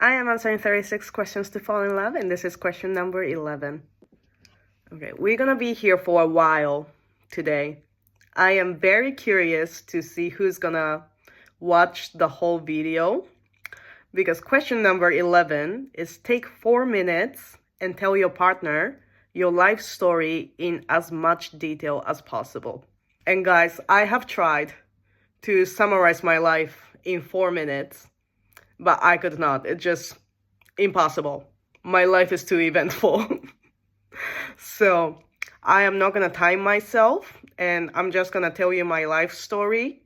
I am answering 36 questions to fall in love, and this is question number 11. Okay, we're gonna be here for a while today. I am very curious to see who's gonna watch the whole video, because question number 11 is take 4 minutes and tell your partner your life story in as much detail as possible. And guys, I have tried to summarize my life in 4 minutes, but I could not. It's just impossible. My life is too eventful. So I am not gonna time myself, and I'm just gonna tell you my life story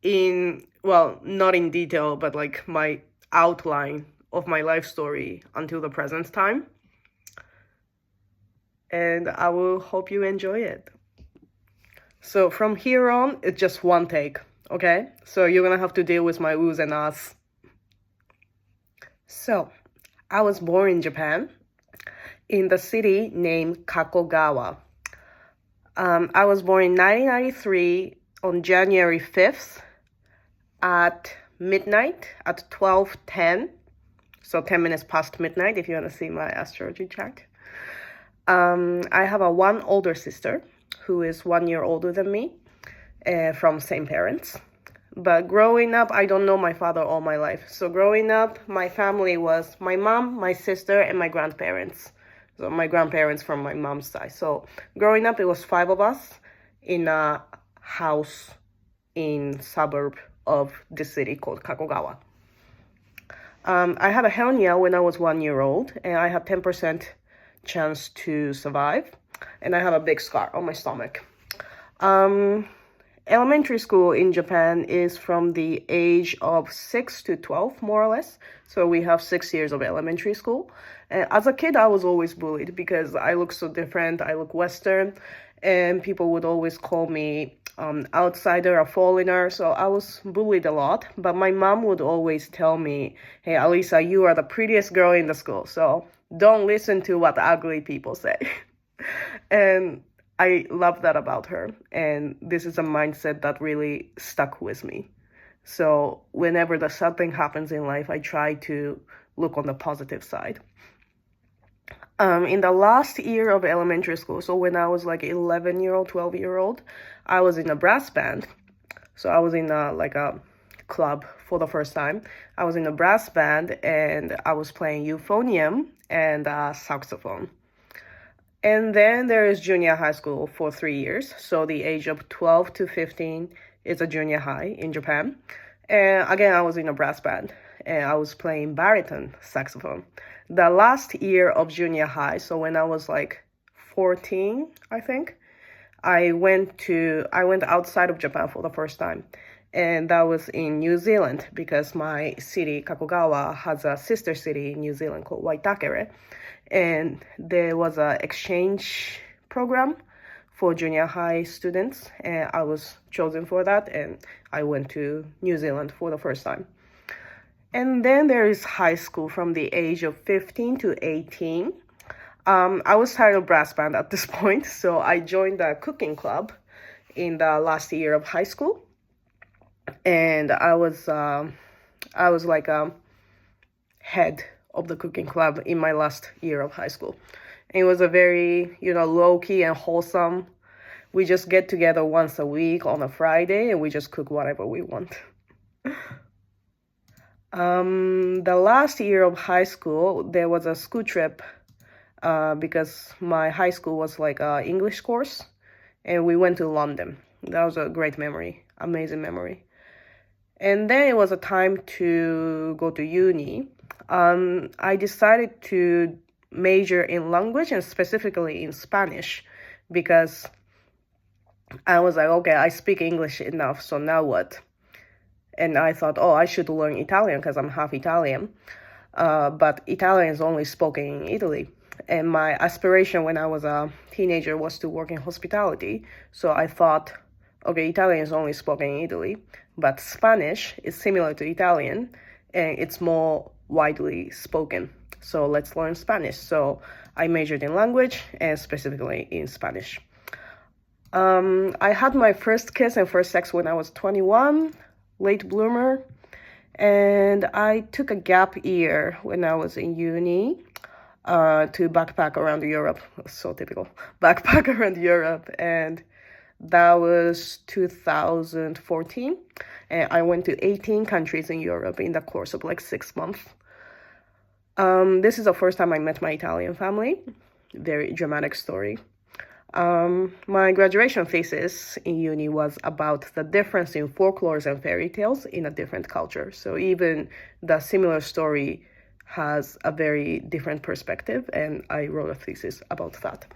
not in detail, but like my outline of my life story until the present time. And I will hope you enjoy it. So from here on, it's just one take, okay? So you're gonna have to deal with my oohs and ahs. So, I was born in Japan, in the city named Kakogawa. I was born in 1993 on January 5th at midnight at 12:10. So 10 minutes past midnight if you want to see my astrology chart. I have one older sister who is 1 year older than me, from same parents. But growing up, I don't know my father all my life. So growing up, my family was my mom, my sister, and my grandparents. So my grandparents from my mom's side. So growing up, it was 5 of us in a house in suburb of the city called Kakogawa. I had a hernia when I was 1 year old, and I had 10% chance to survive. And I have a big scar on my stomach. Elementary school in Japan is from the age of 6 to 12, more or less. So we have 6 years of elementary school. And as a kid, I was always bullied because I look so different. I look Western, and people would always call me outsider, a foreigner. So I was bullied a lot. But my mom would always tell me, hey, Alisa, you are the prettiest girl in the school. So don't listen to what ugly people say. And I love that about her, and this is a mindset that really stuck with me. So whenever the sad thing happens in life, I try to look on the positive side. In the last year of elementary school, so when I was like 11-year-old, 12-year-old, I was in a brass band. So I was in a club for the first time. I was in a brass band, and I was playing euphonium and saxophone. And then there is junior high school for 3 years. So the age of 12 to 15 is a junior high in Japan. And again, I was in a brass band, and I was playing baritone saxophone. The last year of junior high, so when I was like 14, I think, I went outside of Japan for the first time. And that was in New Zealand, because my city, Kakogawa, has a sister city in New Zealand called Waitakere. And there was an exchange program for junior high students, and I was chosen for that, and I went to New Zealand for the first time. And then there is high school from the age of 15 to 18. I was tired of brass band at this point, so I joined the cooking club in the last year of high school. And I was like a head of the cooking club in my last year of high school. And it was a very, low-key and wholesome. We just get together once a week on a Friday, and we just cook whatever we want. The last year of high school, there was a school trip because my high school was like an English course, and we went to London. That was a great memory, amazing memory. And then it was a time to go to uni. I decided to major in language, and specifically in Spanish, because I was like, okay, I speak English enough, so now what? And I thought, I should learn Italian because I'm half Italian. But Italian is only spoken in Italy. And my aspiration when I was a teenager was to work in hospitality. So I thought, okay, Italian is only spoken in Italy, but Spanish is similar to Italian, and it's more widely spoken. So let's learn Spanish. So I majored in language, and specifically in Spanish. I had my first kiss and first sex when I was 21, late bloomer. And I took a gap year when I was in uni to backpack around Europe. So typical. Backpack around Europe. And that was 2014. And I went to 18 countries in Europe in the course of like 6 months. This is the first time I met my Italian family. Very dramatic story. My graduation thesis in uni was about the difference in folklores and fairy tales in a different culture. So even the similar story has a very different perspective, and I wrote a thesis about that.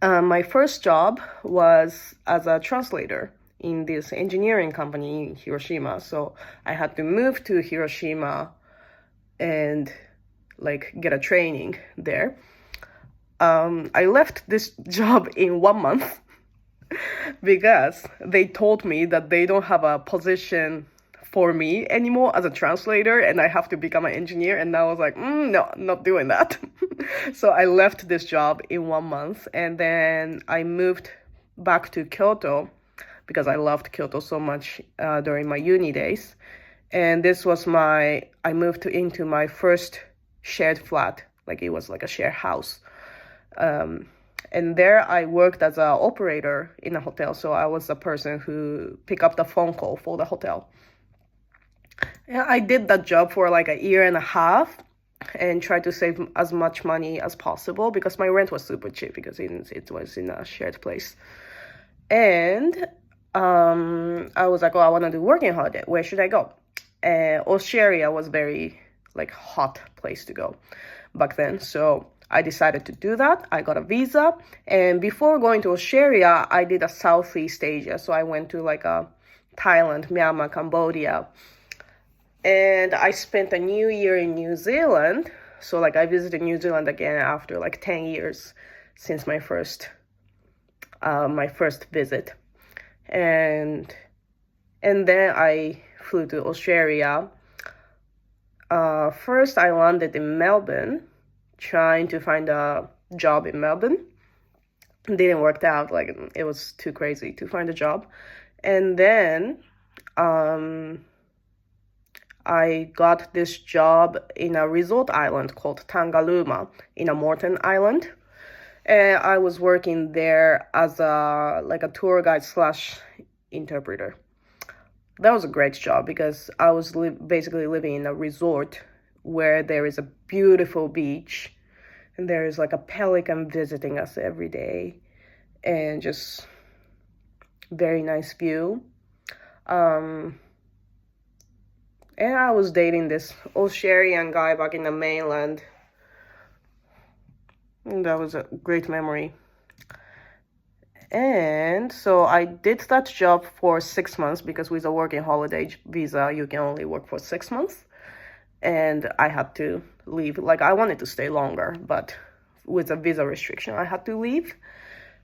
My first job was as a translator in this engineering company in Hiroshima. So I had to move to Hiroshima and like get a training there. I left this job in 1 month because they told me that they don't have a position for me anymore as a translator and I have to become an engineer. And I was like, no, not doing that. So I left this job in 1 month and then I moved back to Kyoto because I loved Kyoto so much during my uni days. And this was I moved into my first shared flat, like it was like a shared house. And there I worked as an operator in a hotel. So I was the person who picked up the phone call for the hotel. And I did that job for like a year and a half and tried to save as much money as possible because my rent was super cheap because it was in a shared place. And I was like, oh, I want to do working holiday. Where should I go? Australia was very like hot place to go back then. So I decided to do that. I got a visa. And before going to Australia, I did a Southeast Asia. So I went to like Thailand, Myanmar, Cambodia. And I spent a new year in New Zealand. So like I visited New Zealand again after like 10 years since my first visit. And then I flew to Australia. First I landed in Melbourne, trying to find a job in Melbourne. It didn't work out, like it was too crazy to find a job. And then I got this job in a resort island called Tangalooma in a Moreton Island. And I was working there as a tour guide / interpreter. That was a great job because I was basically living in a resort where there is a beautiful beach and there is like a pelican visiting us every day and just very nice view. And I was dating this Australian guy back in the mainland. And that was a great memory. And so I did that job for 6 months because with a working holiday visa, you can only work for 6 months. And I had to leave. Like I wanted to stay longer, but with a visa restriction, I had to leave.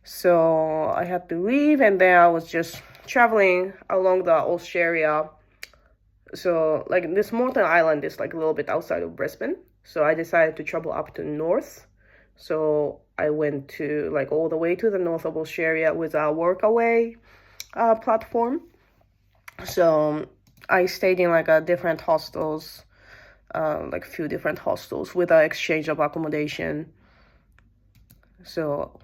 So I had to leave and then I was just traveling along the Australia. So like this Moreton Island is like a little bit outside of Brisbane. So I decided to travel up to north. So I went to like all the way to the north of Australia with a workaway platform. So I stayed in like a different hostels, like few different hostels with an exchange of accommodation. So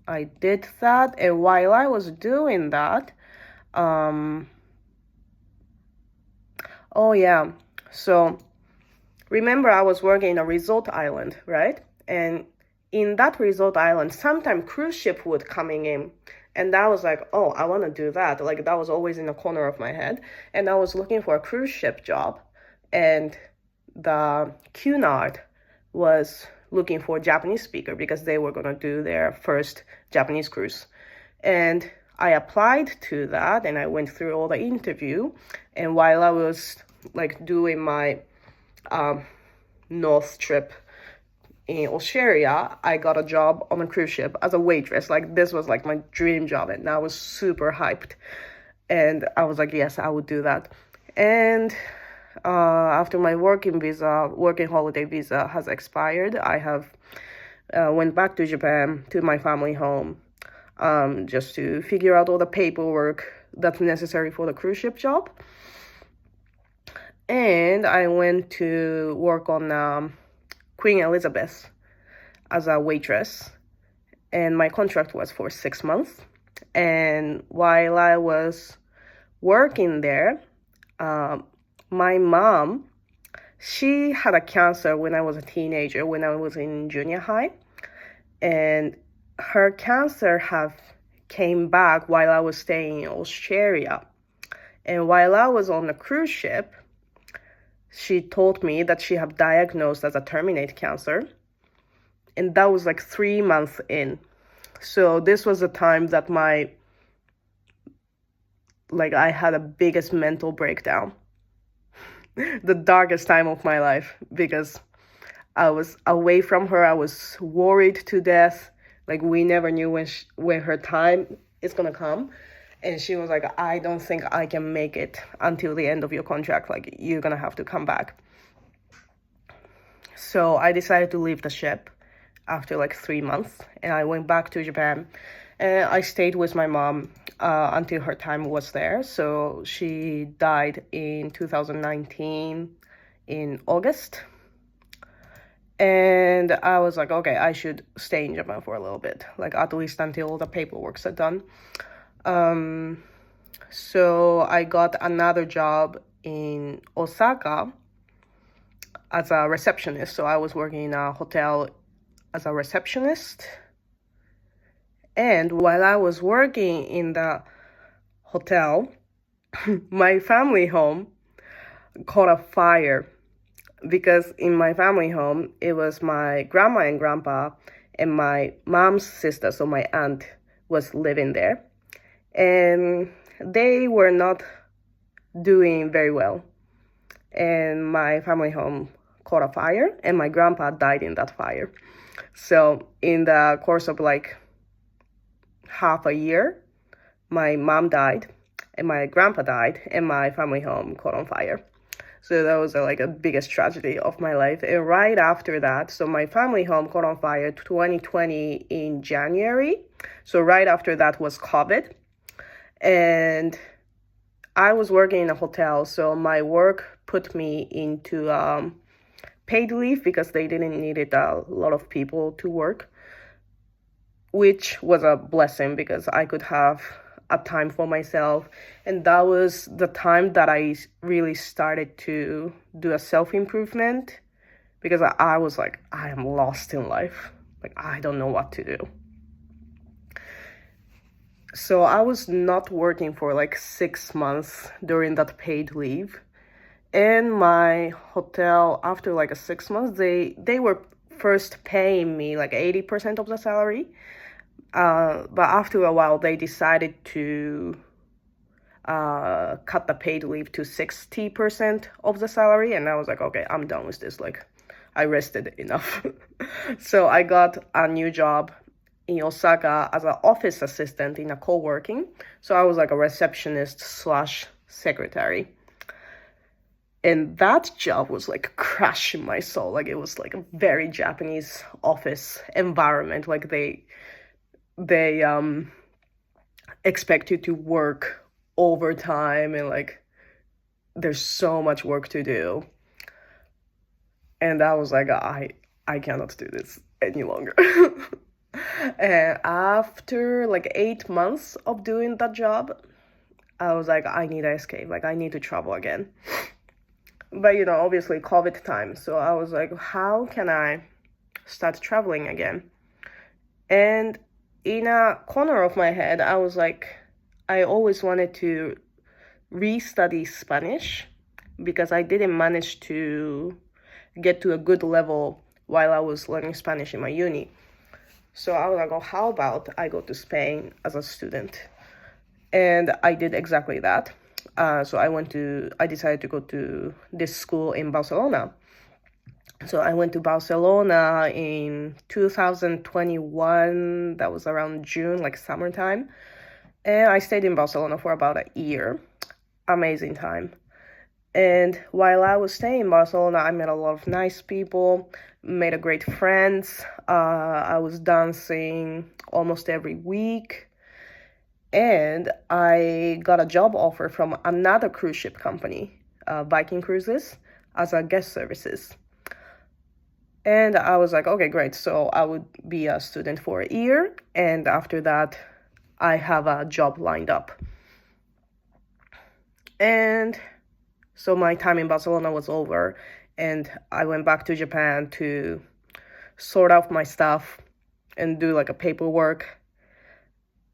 I did that, and while I was doing that, oh yeah, so remember I was working in a resort island, right? And in that resort island, sometimes cruise ship would coming in. And I was like, oh, I want to do that. Like that was always in the corner of my head. And I was looking for a cruise ship job. And the Cunard was looking for a Japanese speaker because they were going to do their first Japanese cruise. And I applied to that and I went through all the interview. And while I was like doing my north trip in Australia, I got a job on a cruise ship as a waitress. Like this was like my dream job and I was super hyped. And I was like, yes, I would do that. And after my working holiday visa has expired, I have went back to Japan to my family home just to figure out all the paperwork that's necessary for the cruise ship job. And I went to work on Queen Elizabeth as a waitress, and my contract was for 6 months. And while I was working there, my mom, she had a cancer when I was a teenager, when I was in junior high, and her cancer have came back while I was staying in Australia. And while I was on the cruise ship, she told me that she had diagnosed as a terminate cancer, and that was like 3 months in. So this was the time that I had a biggest mental breakdown, the darkest time of my life, because I was away from her. I was worried to death. Like, we never knew when her time is gonna come. And she was like, I don't think I can make it until the end of your contract. Like, you're gonna have to come back. So I decided to leave the ship after like 3 months, and I went back to Japan. And I stayed with my mom until her time was there. So she died in 2019 in August. And I was like, okay, I should stay in Japan for a little bit, like at least until all the paperwork's are done. So I got another job in Osaka as a receptionist. So I was working in a hotel as a receptionist. And while I was working in the hotel, my family home caught a fire, because in my family home, it was my grandma and grandpa and my mom's sister, so my aunt, was living there. And they were not doing very well. And my family home caught a fire, and my grandpa died in that fire. So in the course of like half a year, my mom died, and my grandpa died, and my family home caught on fire. So that was like a biggest tragedy of my life. And right after that, so my family home caught on fire 2020 in January. So right after that was COVID. And I was working in a hotel, so my work put me into paid leave because they didn't need a lot of people to work, which was a blessing because I could have a time for myself. And that was the time that I really started to do a self-improvement, because I was like, I am lost in life. Like, I don't know what to do. So I was not working for like 6 months during that paid leave. And my hotel, after like a 6 months, they were first paying me like 80% of the salary. But after a while, they decided to cut the paid leave to 60% of the salary. And I was like, okay, I'm done with this. Like, I rested enough. So I got a new job in Osaka as an office assistant in a co-working. So I was like a receptionist slash secretary. And that job was like crushing my soul. Like, it was like a very Japanese office environment. Like, they expect you to work overtime, and like there's so much work to do. And I was like, I cannot do this any longer. And after like 8 months of doing that job, I was like, I need to escape. Like, I need to travel again. But obviously COVID time. So I was like, how can I start traveling again? And in a corner of my head, I was like, I always wanted to restudy Spanish because I didn't manage to get to a good level while I was learning Spanish in my uni. So I was like, oh, how about I go to Spain as a student? And I did exactly that. So I decided to go to this school in Barcelona. So I went to Barcelona in 2021. That was around June, like summertime. And I stayed in Barcelona for about a year. Amazing time. And while I was staying in Barcelona, I met a lot of nice people, made a great friends. I was dancing almost every week. And I got a job offer from another cruise ship company Viking cruises as a guest services. And I was like, okay, great. So I would be a student for a year, and after that, I have a job lined up. And so my time in Barcelona was over, and I went back to Japan to sort out my stuff and do like a paperwork.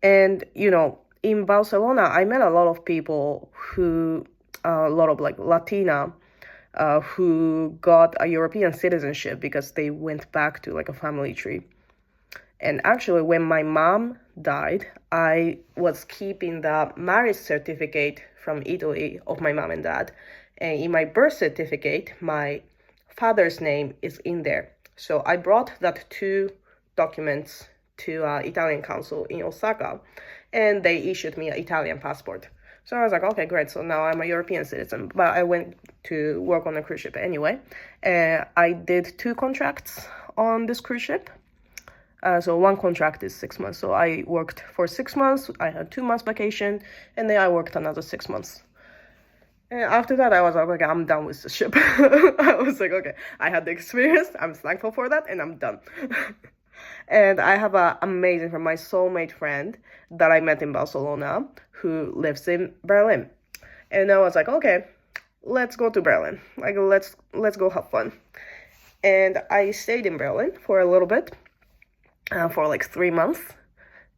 And, in Barcelona, I met a lot of people a lot of like Latina, who got a European citizenship because they went back to like a family tree. And actually, when my mom died, I was keeping the marriage certificate from Italy of my mom and dad. And in my birth certificate, my father's name is in there. So I brought that two documents to Italian consul in Osaka, and they issued me an Italian passport. So I was like, okay, great. So now I'm a European citizen. But I went to work on a cruise ship anyway. I did 2 contracts on this cruise ship. So one contract is 6 months. So I worked for 6 months. I had 2 months vacation, and then I worked another 6 months. And after that, I was like, okay, I'm done with the ship. I was like, okay, I had the experience. I'm thankful for that, and I'm done. And I have an amazing friend, my soulmate friend that I met in Barcelona, who lives in Berlin. And I was like, okay, let's go to Berlin. Like, let's go have fun. And I stayed in Berlin for a little bit, for like 3 months.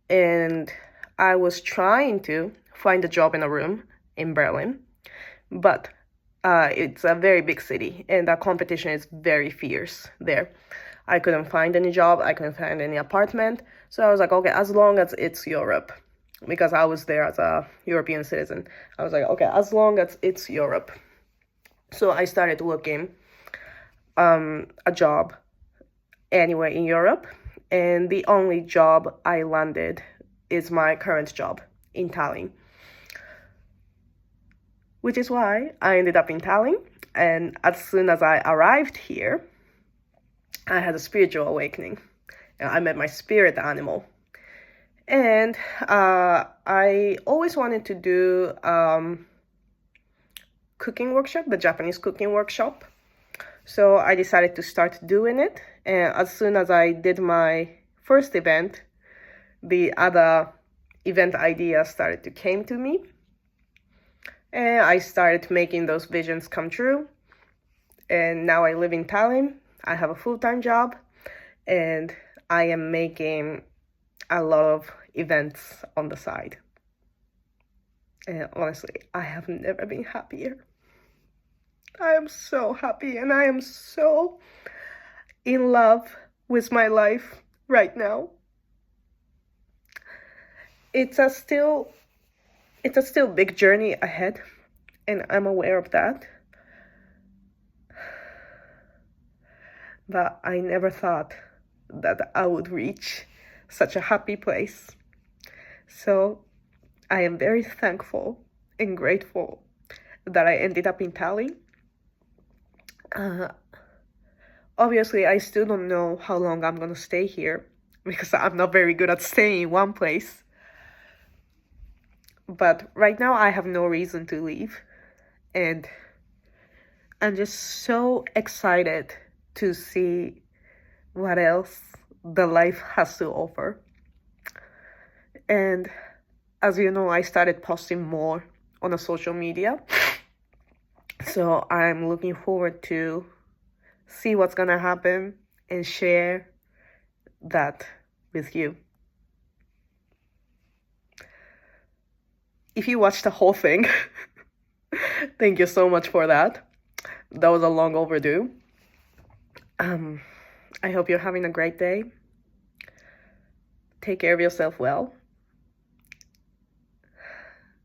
And I was trying to find a job in a room in Berlin, but it's a very big city, and the competition is very fierce there. I couldn't find any job. I couldn't find any apartment. So I was like, okay, as long as it's Europe, because I was there as a European citizen. I was like, okay, as long as it's Europe. So I started looking a job anywhere in Europe. And the only job I landed is my current job in Tallinn. Which is why I ended up in Tallinn. And as soon as I arrived here, I had a spiritual awakening. I met my spirit animal. And I always wanted to do cooking workshop, the Japanese cooking workshop. So I decided to start doing it. And as soon as I did my first event, the other event ideas started to came to me. And I started making those visions come true. And now I live in Tallinn. I have a full-time job, and I am making a lot of events on the side. And honestly, I have never been happier. I am so happy, and I am so in love with my life right now. It's a still big journey ahead, and I'm aware of that. But I never thought that I would reach such a happy place. So I am very thankful and grateful that I ended up in Tallinn. Obviously, I still don't know how long I'm gonna stay here because I'm not very good at staying in one place. But right now, I have no reason to leave. And I'm just so excited to see what else the life has to offer. And as you know, I started posting more on a social media. So I'm looking forward to see what's gonna happen and share that with you. If you watched the whole thing, thank you so much for that. That was a long overdue. I hope you're having a great day. Take care of yourself well.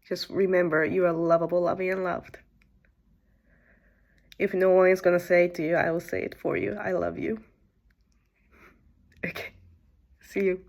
Just remember, you are lovable, loving, and loved. If no one is gonna say it to you, I will say it for you. I love you. Okay. See you.